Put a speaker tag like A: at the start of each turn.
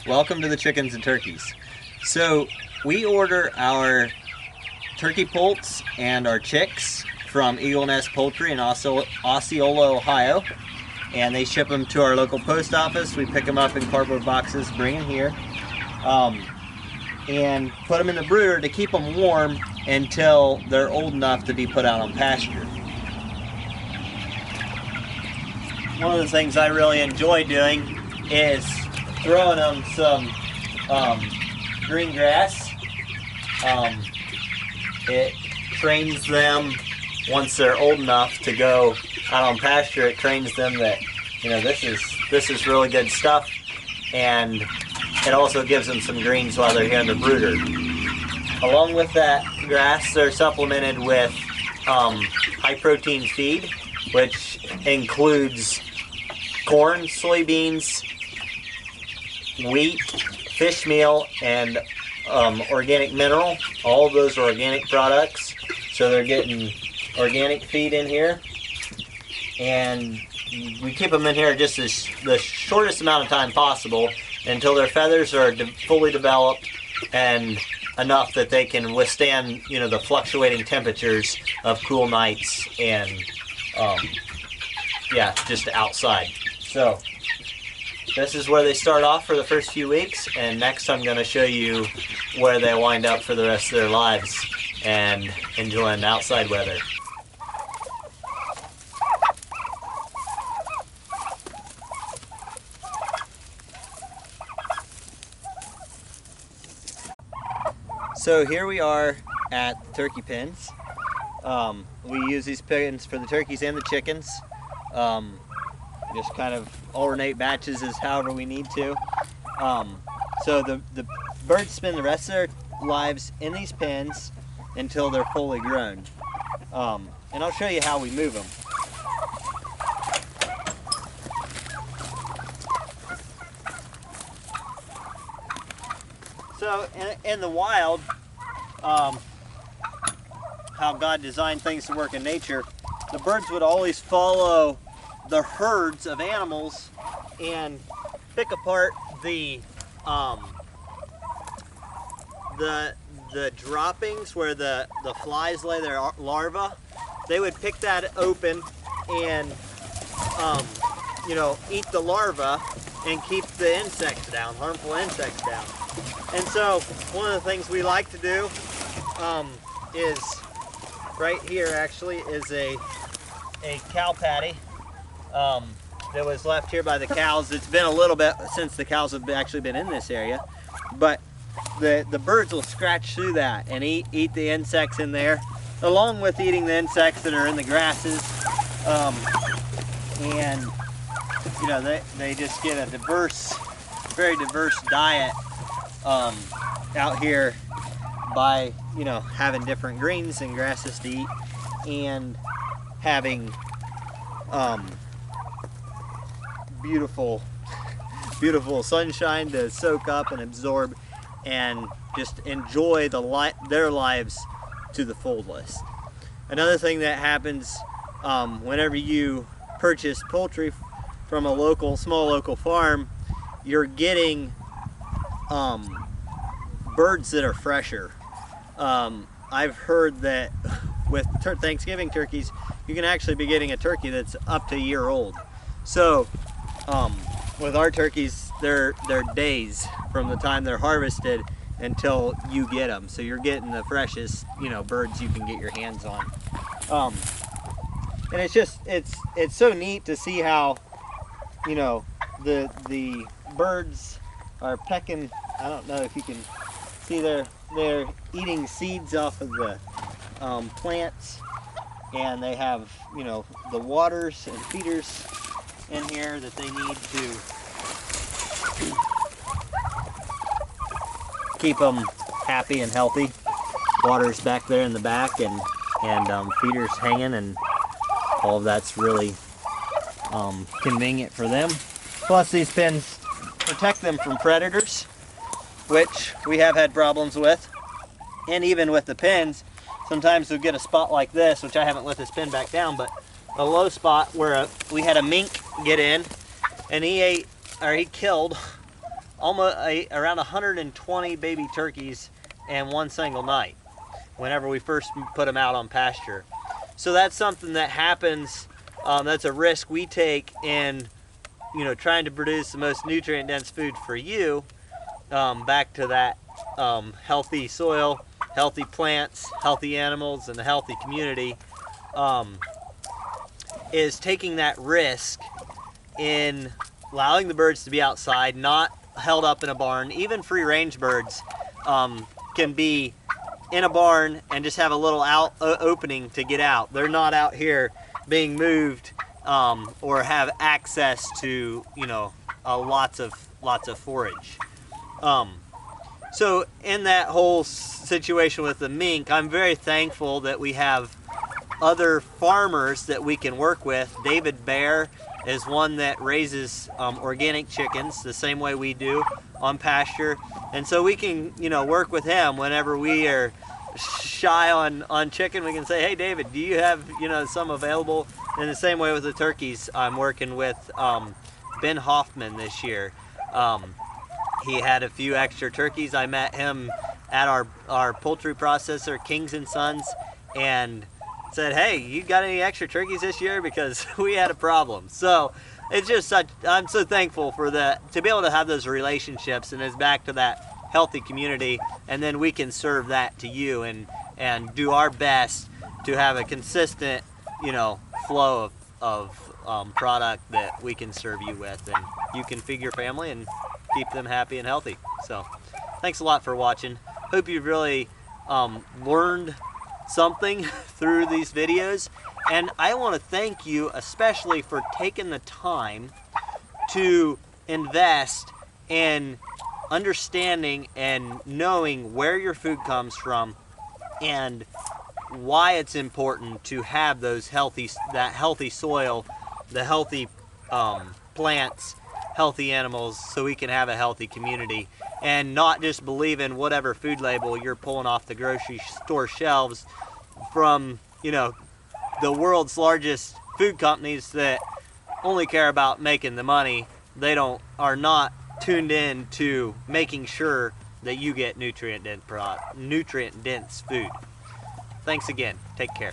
A: Welcome to the Chickens and Turkeys. So we order our turkey poults and our chicks from Eagle Nest Poultry in Osceola, Ohio, and they ship them to our local post office. We pick them up in cardboard boxes, bring them here, and put them in the brooder to keep them warm until they're old enough to be put out on pasture. One of the things I really enjoy doing is throwing them some green grass. It trains them, once they're old enough to go out on pasture, it trains them that, you know, this is really good stuff, and it also gives them some greens while they're here in the brooder. Along with that grass, they're supplemented with high protein feed, which includes corn, soybeans, wheat, fish meal, and organic mineral. All of those are organic products, so they're getting organic feed in here, and we keep them in here just the shortest amount of time possible until their feathers are fully developed and enough that they can withstand, you know, the fluctuating temperatures of cool nights and yeah, just outside. So this is where they start off for the first few weeks, and next I'm going to show you where they wind up for the rest of their lives and enjoying outside weather. So here we are at the turkey pens. We use these pens for the turkeys and the chickens. Just kind of alternate batches as however we need to. So the birds spend the rest of their lives in these pens until they're fully grown. And I'll show you how we move them. So in the wild, how God designed things to work in nature, the birds would always follow the herds of animals and pick apart the droppings where the flies lay their larvae. They would pick that open and you know, eat the larvae and keep the insects down, harmful insects down. And so one of the things we like to do is right here actually is a cow patty that was left here by the cows. It's been a little bit since the cows have actually been in this area, but the birds will scratch through that and eat the insects in there, along with eating the insects that are in the grasses. And you know, they just get a very diverse diet out here by, you know, having different greens and grasses to eat, and having beautiful sunshine to soak up and absorb and just enjoy their lives to the fullest. Another thing that happens whenever you purchase poultry from a small local farm, you're getting birds that are fresher. I've heard that with Thanksgiving turkeys, you can actually be getting a turkey that's up to a year old. So with our turkeys, they're days from the time they're harvested until you get them. So you're getting the freshest, you know, birds you can get your hands on. And it's so neat to see how, you know, the birds are pecking. I don't know if you can see, they're eating seeds off of the plants, and they have, you know, the waters and feeders in here that they need to keep them happy and healthy. Water's back there in the back, and feeders hanging, and all of that's really convenient for them. Plus, these pens protect them from predators, which we have had problems with. And even with the pens, sometimes we'll get a spot like this, which I haven't let this pen back down, but a low spot where we had a mink get in, and he killed around 120 baby turkeys in one single night whenever we first put them out on pasture. So that's something that happens. That's a risk we take in, trying to produce the most nutrient-dense food for you. Back to that healthy soil, healthy plants, healthy animals, and a healthy community, is taking that risk in allowing the birds to be outside, not held up in a barn. Even free-range birds can be in a barn and just have a little opening to get out. They're not out here being moved or have access to lots of forage. So in that whole situation with the mink, I'm very thankful that we have other farmers that we can work with. David Bear is one that raises organic chickens the same way we do on pasture, and so we can work with him whenever we are shy on chicken. We can say, hey David, do you have some available? In the same way with the turkeys, I'm working with Ben Hoffman this year. He had a few extra turkeys. I met him at our poultry processor, Kings and Sons, and said, hey, you got any extra turkeys this year? Because we had a problem. So it's just I'm so thankful for that, to be able to have those relationships, and it's back to that healthy community, and then we can serve that to you and do our best to have a consistent flow of product that we can serve you with, and you can feed your family and keep them happy and healthy. So thanks a lot for watching. Hope you've really learned something through these videos, and I want to thank you especially for taking the time to invest in understanding and knowing where your food comes from and why it's important to have that healthy soil, the healthy plants, healthy animals, so we can have a healthy community, and not just believe in whatever food label you're pulling off the grocery store shelves from the world's largest food companies that only care about making the money. They are not tuned in to making sure that you get nutrient dense food. Thanks again. Take care.